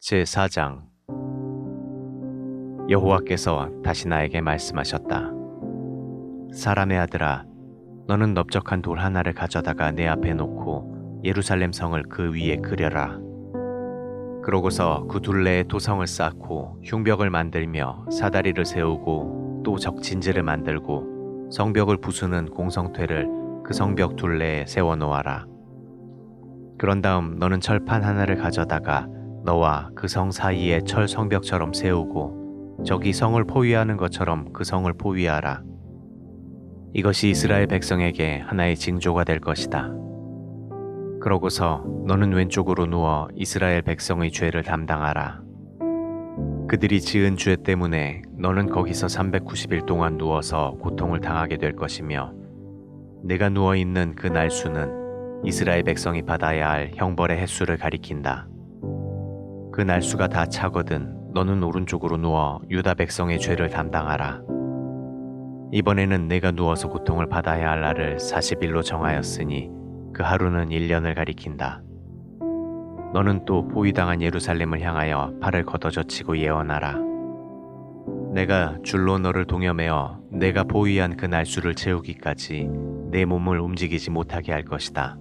제4장 여호와께서 다시 나에게 말씀하셨다. 사람의 아들아, 너는 넓적한 돌 하나를 가져다가 내 앞에 놓고 예루살렘 성을 그 위에 그려라. 그러고서 그 둘레에 토성을 쌓고 흉벽을 만들며 사다리를 세우고 또 적진지를 만들고 성벽을 부수는 공성퇴를 그 성벽 둘레에 세워놓아라. 그런 다음 너는 철판 하나를 가져다가 너와 그 성 사이에 철 성벽처럼 세우고 저기 성을 포위하는 것처럼 그 성을 포위하라. 이것이 이스라엘 백성에게 하나의 징조가 될 것이다. 그러고서 너는 왼쪽으로 누워 이스라엘 백성의 죄를 담당하라. 그들이 지은 죄 때문에 너는 거기서 390일 동안 누워서 고통을 당하게 될 것이며 내가 누워있는 그 날수는 이스라엘 백성이 받아야 할 형벌의 횟수를 가리킨다. 그 날수가 다 차거든 너는 오른쪽으로 누워 유다 백성의 죄를 담당하라. 이번에는 내가 누워서 고통을 받아야 할 날을 40일로 정하였으니 그 하루는 1년을 가리킨다. 너는 또 포위당한 예루살렘을 향하여 팔을 걷어젖히고 예언하라. 내가 줄로 너를 동여매어 내가 포위한 그 날수를 채우기까지 내 몸을 움직이지 못하게 할 것이다.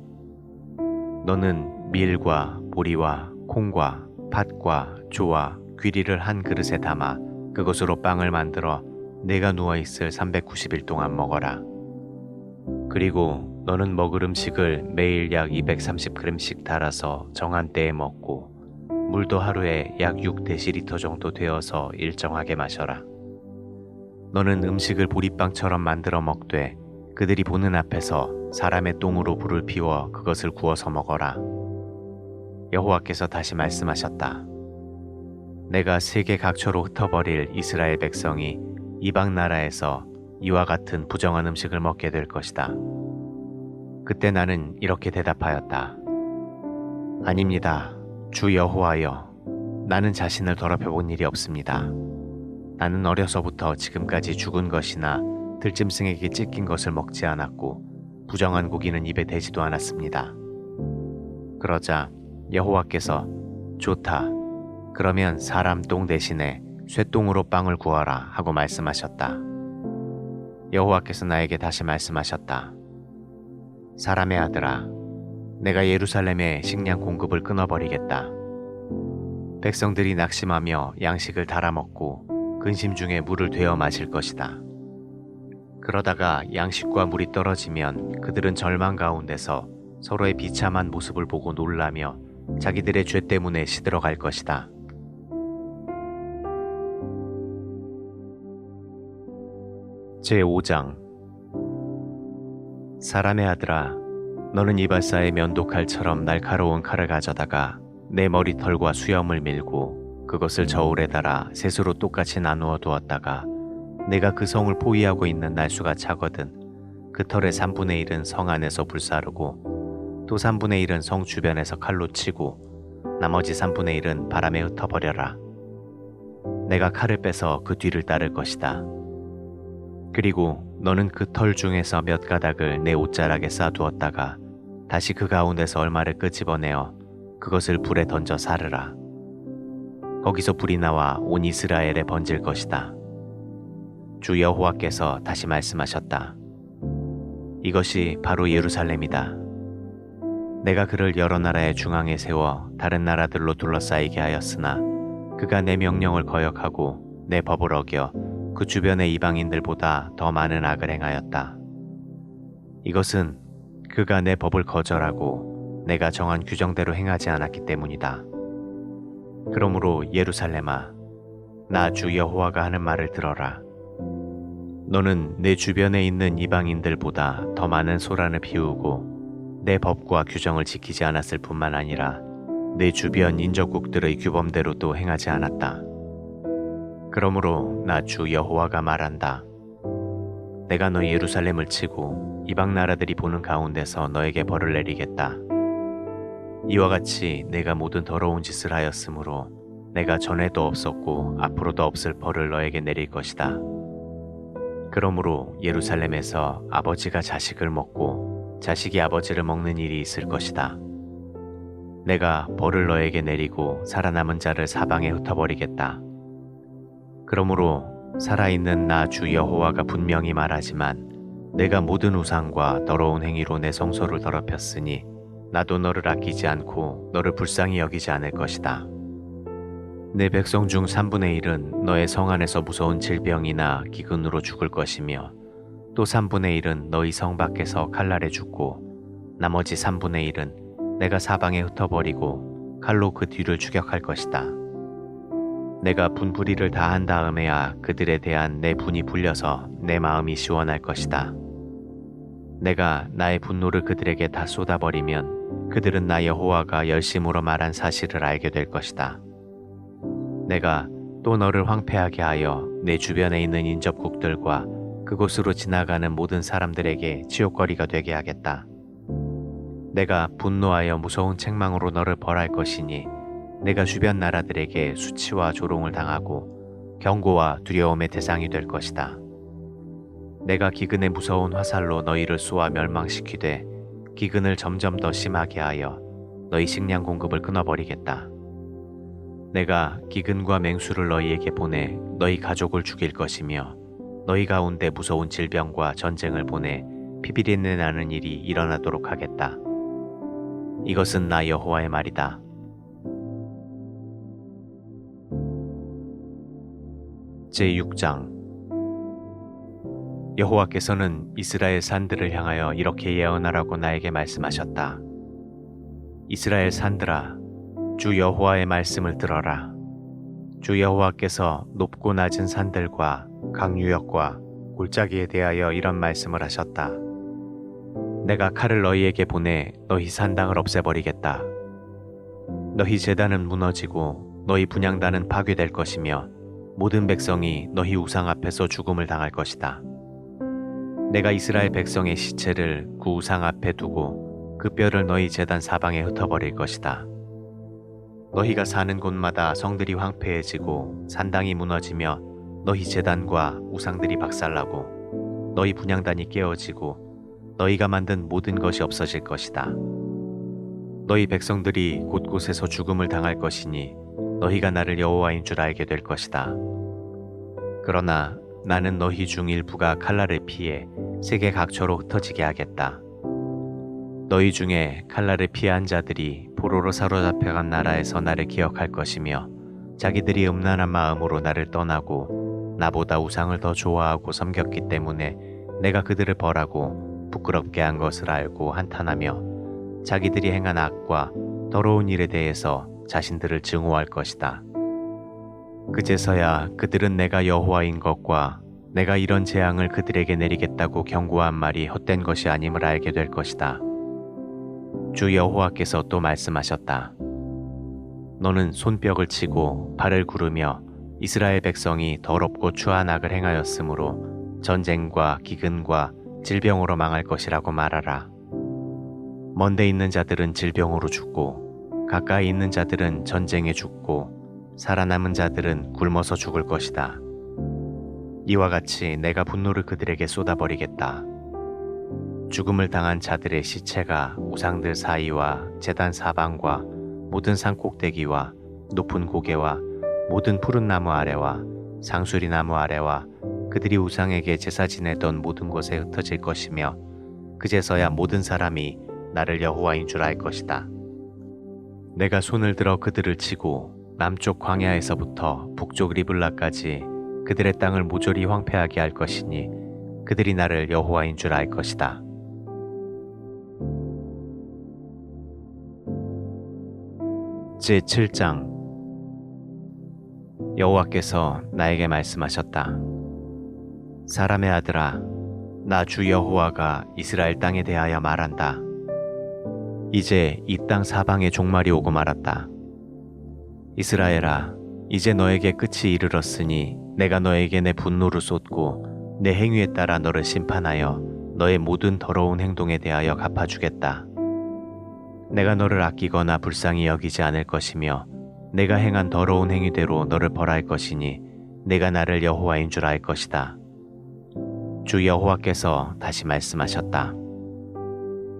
너는 밀과 보리와 콩과 팥과 조와 귀리를 한 그릇에 담아 그것으로 빵을 만들어 내가 누워있을 390일 동안 먹어라. 그리고 너는 먹을 음식을 매일 약 230g씩 달아서 정한 때에 먹고 물도 하루에 약 6데시리터 정도 되어서 일정하게 마셔라. 너는 음식을 보리빵처럼 만들어 먹되 그들이 보는 앞에서 사람의 똥으로 불을 피워 그것을 구워서 먹어라. 여호와께서 다시 말씀하셨다. 내가 세계 각처로 흩어버릴 이스라엘 백성이 이방 나라에서 이와 같은 부정한 음식을 먹게 될 것이다. 그때 나는 이렇게 대답하였다. 아닙니다. 주 여호와여, 나는 자신을 더럽혀 본 일이 없습니다. 나는 어려서부터 지금까지 죽은 것이나 들짐승에게 찢긴 것을 먹지 않았고 부정한 고기는 입에 대지도 않았습니다. 그러자 여호와께서 좋다. 그러면 사람 똥 대신에 쇠똥으로 빵을 구워라 하고 말씀하셨다. 여호와께서 나에게 다시 말씀하셨다. 사람의 아들아, 내가 예루살렘의 식량 공급을 끊어버리겠다. 백성들이 낙심하며 양식을 달아먹고 근심 중에 물을 되어 마실 것이다. 그러다가 양식과 물이 떨어지면 그들은 절망 가운데서 서로의 비참한 모습을 보고 놀라며 자기들의 죄 때문에 시들어갈 것이다. 제5장 사람의 아들아, 너는 이발사의 면도칼처럼 날카로운 칼을 가져다가 내 머리털과 수염을 밀고 그것을 저울에 달아 셋으로 똑같이 나누어 두었다가 내가 그 성을 포위하고 있는 날수가 차거든 그 털의 3분의 1은 성 안에서 불사르고 또 3분의 1은 성 주변에서 칼로 치고 나머지 3분의 1은 바람에 흩어버려라. 내가 칼을 빼서 그 뒤를 따를 것이다. 그리고 너는 그 털 중에서 몇 가닥을 내 옷자락에 쌓아두었다가 다시 그 가운데서 얼마를 끄집어내어 그것을 불에 던져 사르라. 거기서 불이 나와 온 이스라엘에 번질 것이다. 주 여호와께서 다시 말씀하셨다. 이것이 바로 예루살렘이다. 내가 그를 여러 나라의 중앙에 세워 다른 나라들로 둘러싸이게 하였으나 그가 내 명령을 거역하고 내 법을 어겨 그 주변의 이방인들보다 더 많은 악을 행하였다. 이것은 그가 내 법을 거절하고 내가 정한 규정대로 행하지 않았기 때문이다. 그러므로 예루살렘아, 나 주 여호와가 하는 말을 들어라. 너는 내 주변에 있는 이방인들보다 더 많은 소란을 피우고 내 법과 규정을 지키지 않았을 뿐만 아니라 내 주변 인접국들의 규범대로도 행하지 않았다. 그러므로 나 주 여호와가 말한다. 내가 너 예루살렘을 치고 이방 나라들이 보는 가운데서 너에게 벌을 내리겠다. 이와 같이 내가 모든 더러운 짓을 하였으므로 내가 전에도 없었고 앞으로도 없을 벌을 너에게 내릴 것이다. 그러므로 예루살렘에서 아버지가 자식을 먹고 자식이 아버지를 먹는 일이 있을 것이다. 내가 벌을 너에게 내리고 살아남은 자를 사방에 흩어버리겠다. 그러므로 살아있는 나 주 여호와가 분명히 말하지만 내가 모든 우상과 더러운 행위로 내 성소를 더럽혔으니 나도 너를 아끼지 않고 너를 불쌍히 여기지 않을 것이다. 내 백성 중 3분의 1은 너의 성 안에서 무서운 질병이나 기근으로 죽을 것이며 또 3분의 1은 너희 성 밖에서 칼날에 죽고 나머지 3분의 1은 내가 사방에 흩어버리고 칼로 그 뒤를 추격할 것이다. 내가 분풀이를 다 한 다음에야 그들에 대한 내 분이 불려서 내 마음이 시원할 것이다. 내가 나의 분노를 그들에게 다 쏟아버리면 그들은 나 여호와가 열심으로 말한 사실을 알게 될 것이다. 내가 또 너를 황폐하게 하여 내 주변에 있는 인접국들과 그곳으로 지나가는 모든 사람들에게 치욕거리가 되게 하겠다. 내가 분노하여 무서운 책망으로 너를 벌할 것이니 내가 주변 나라들에게 수치와 조롱을 당하고 경고와 두려움의 대상이 될 것이다. 내가 기근의 무서운 화살로 너희를 쏘아 멸망시키되 기근을 점점 더 심하게 하여 너희 식량 공급을 끊어버리겠다. 내가 기근과 맹수를 너희에게 보내 너희 가족을 죽일 것이며 너희 가운데 무서운 질병과 전쟁을 보내 피비린내 나는 일이 일어나도록 하겠다. 이것은 나 여호와의 말이다. 제6장 여호와께서는 이스라엘 산들을 향하여 이렇게 예언하라고 나에게 말씀하셨다. 이스라엘 산들아, 주 여호와의 말씀을 들어라. 주 여호와께서 높고 낮은 산들과 강유역과 골짜기에 대하여 이런 말씀을 하셨다. 내가 칼을 너희에게 보내 너희 산당을 없애버리겠다. 너희 제단은 무너지고 너희 분향단은 파괴될 것이며 모든 백성이 너희 우상 앞에서 죽음을 당할 것이다. 내가 이스라엘 백성의 시체를 그 우상 앞에 두고 그 뼈를 너희 제단 사방에 흩어버릴 것이다. 너희가 사는 곳마다 성들이 황폐해지고 산당이 무너지며 너희 제단과 우상들이 박살나고 너희 분향단이 깨어지고 너희가 만든 모든 것이 없어질 것이다. 너희 백성들이 곳곳에서 죽음을 당할 것이니 너희가 나를 여호와인 줄 알게 될 것이다. 그러나 나는 너희 중 일부가 칼날을 피해 세계 각처로 흩어지게 하겠다. 너희 중에 칼날을 피한 자들이 포로로 사로잡혀간 나라에서 나를 기억할 것이며 자기들이 음란한 마음으로 나를 떠나고 나보다 우상을 더 좋아하고 섬겼기 때문에 내가 그들을 벌하고 부끄럽게 한 것을 알고 한탄하며 자기들이 행한 악과 더러운 일에 대해서 자신들을 증오할 것이다. 그제서야 그들은 내가 여호와인 것과 내가 이런 재앙을 그들에게 내리겠다고 경고한 말이 헛된 것이 아님을 알게 될 것이다. 주 여호와께서 또 말씀하셨다. 너는 손뼉을 치고 발을 구르며 이스라엘 백성이 더럽고 추한 악을 행하였으므로 전쟁과 기근과 질병으로 망할 것이라고 말하라. 먼데 있는 자들은 질병으로 죽고 가까이 있는 자들은 전쟁에 죽고 살아남은 자들은 굶어서 죽을 것이다. 이와 같이 내가 분노를 그들에게 쏟아버리겠다. 죽음을 당한 자들의 시체가 우상들 사이와 제단 사방과 모든 산 꼭대기와 높은 고개와 모든 푸른 나무 아래와 상수리 나무 아래와 그들이 우상에게 제사 지내던 모든 곳에 흩어질 것이며 그제서야 모든 사람이 나를 여호와인 줄 알 것이다. 내가 손을 들어 그들을 치고 남쪽 광야에서부터 북쪽 리블라까지 그들의 땅을 모조리 황폐하게 할 것이니 그들이 나를 여호와인 줄 알 것이다. 제7장 여호와께서 나에게 말씀하셨다. 사람의 아들아, 나 주 여호와가 이스라엘 땅에 대하여 말한다. 이제 이 땅 사방에 종말이 오고 말았다. 이스라엘아, 이제 너에게 끝이 이르렀으니 내가 너에게 내 분노를 쏟고 내 행위에 따라 너를 심판하여 너의 모든 더러운 행동에 대하여 갚아주겠다. 내가 너를 아끼거나 불쌍히 여기지 않을 것이며 내가 행한 더러운 행위대로 너를 벌할 것이니 내가 나를 여호와인 줄 알 것이다. 주 여호와께서 다시 말씀하셨다.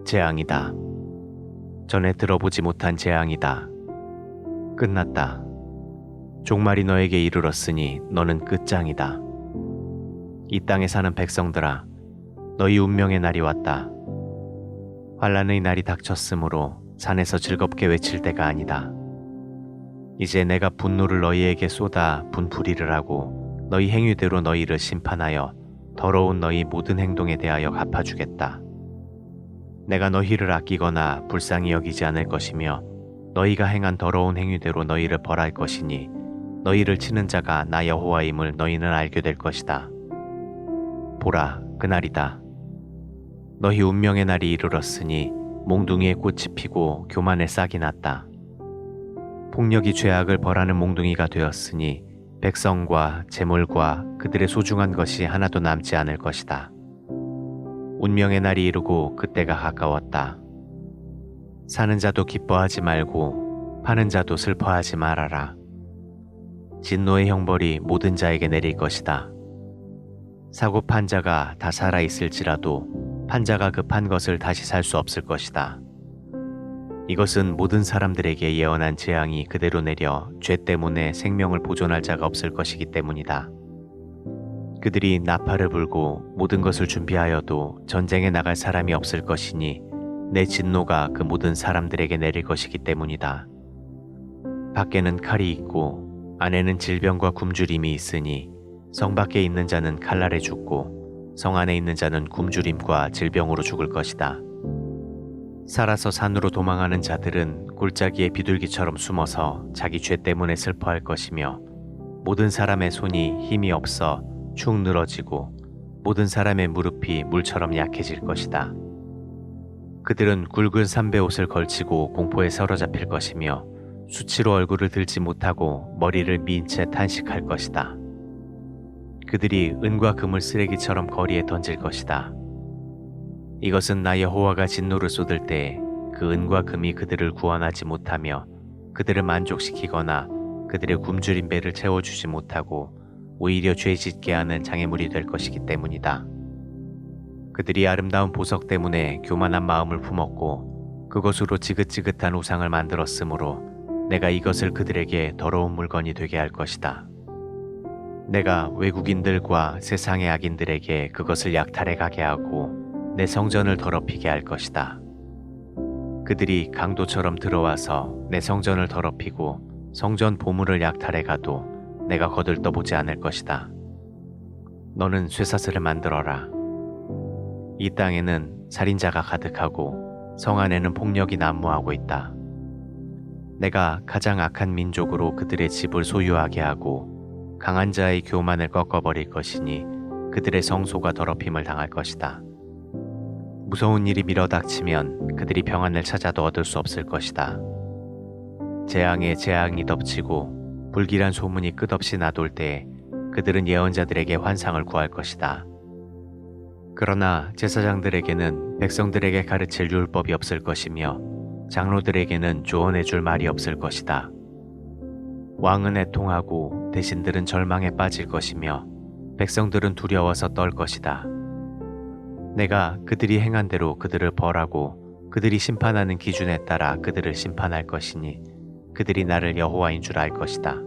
재앙이다. 전에 들어보지 못한 재앙이다. 끝났다. 종말이 너에게 이르렀으니 너는 끝장이다. 이 땅에 사는 백성들아, 너희 운명의 날이 왔다. 환란의 날이 닥쳤으므로 산에서 즐겁게 외칠 때가 아니다. 이제 내가 분노를 너희에게 쏟아 분풀이를 하고 너희 행위대로 너희를 심판하여 더러운 너희 모든 행동에 대하여 갚아주겠다. 내가 너희를 아끼거나 불쌍히 여기지 않을 것이며 너희가 행한 더러운 행위대로 너희를 벌할 것이니 너희를 치는 자가 나 여호와임을 너희는 알게 될 것이다. 보라, 그날이다. 너희 운명의 날이 이르렀으니 몽둥이에 꽃이 피고 교만의 싹이 났다. 폭력이 죄악을 벌하는 몽둥이가 되었으니 백성과 재물과 그들의 소중한 것이 하나도 남지 않을 것이다. 운명의 날이 이르고 그때가 가까웠다. 사는 자도 기뻐하지 말고 파는 자도 슬퍼하지 말아라. 진노의 형벌이 모든 자에게 내릴 것이다. 사고 판 자가 다 살아있을지라도 판자가 급한 것을 다시 살 수 없을 것이다. 이것은 모든 사람들에게 예언한 재앙이 그대로 내려 죄 때문에 생명을 보존할 자가 없을 것이기 때문이다. 그들이 나팔을 불고 모든 것을 준비하여도 전쟁에 나갈 사람이 없을 것이니 내 진노가 그 모든 사람들에게 내릴 것이기 때문이다. 밖에는 칼이 있고 안에는 질병과 굶주림이 있으니 성 밖에 있는 자는 칼날에 죽고 성 안에 있는 자는 굶주림과 질병으로 죽을 것이다. 살아서 산으로 도망하는 자들은 골짜기의 비둘기처럼 숨어서 자기 죄 때문에 슬퍼할 것이며 모든 사람의 손이 힘이 없어 축 늘어지고 모든 사람의 무릎이 물처럼 약해질 것이다. 그들은 굵은 삼배 옷을 걸치고 공포에 사로잡힐 것이며 수치로 얼굴을 들지 못하고 머리를 미인 채 탄식할 것이다. 그들이 은과 금을 쓰레기처럼 거리에 던질 것이다. 이것은 나 여호와가 진노를 쏟을 때 그 은과 금이 그들을 구원하지 못하며 그들을 만족시키거나 그들의 굶주린 배를 채워주지 못하고 오히려 죄짓게 하는 장애물이 될 것이기 때문이다. 그들이 아름다운 보석 때문에 교만한 마음을 품었고 그것으로 지긋지긋한 우상을 만들었으므로 내가 이것을 그들에게 더러운 물건이 되게 할 것이다. 내가 외국인들과 세상의 악인들에게 그것을 약탈해 가게 하고 내 성전을 더럽히게 할 것이다. 그들이 강도처럼 들어와서 내 성전을 더럽히고 성전 보물을 약탈해 가도 내가 거들떠보지 않을 것이다. 너는 쇠사슬을 만들어라. 이 땅에는 살인자가 가득하고 성 안에는 폭력이 난무하고 있다. 내가 가장 악한 민족으로 그들의 집을 소유하게 하고 강한 자의 교만을 꺾어버릴 것이니 그들의 성소가 더럽힘을 당할 것이다. 무서운 일이 밀어닥치면 그들이 평안을 찾아도 얻을 수 없을 것이다. 재앙에 재앙이 덮치고 불길한 소문이 끝없이 나돌 때에 그들은 예언자들에게 환상을 구할 것이다. 그러나 제사장들에게는 백성들에게 가르칠 율법이 없을 것이며 장로들에게는 조언해 줄 말이 없을 것이다. 왕은 애통하고 대신들은 절망에 빠질 것이며 백성들은 두려워서 떨 것이다. 내가 그들이 행한 대로 그들을 벌하고 그들이 심판하는 기준에 따라 그들을 심판할 것이니 그들이 나를 여호와인 줄 알 것이다.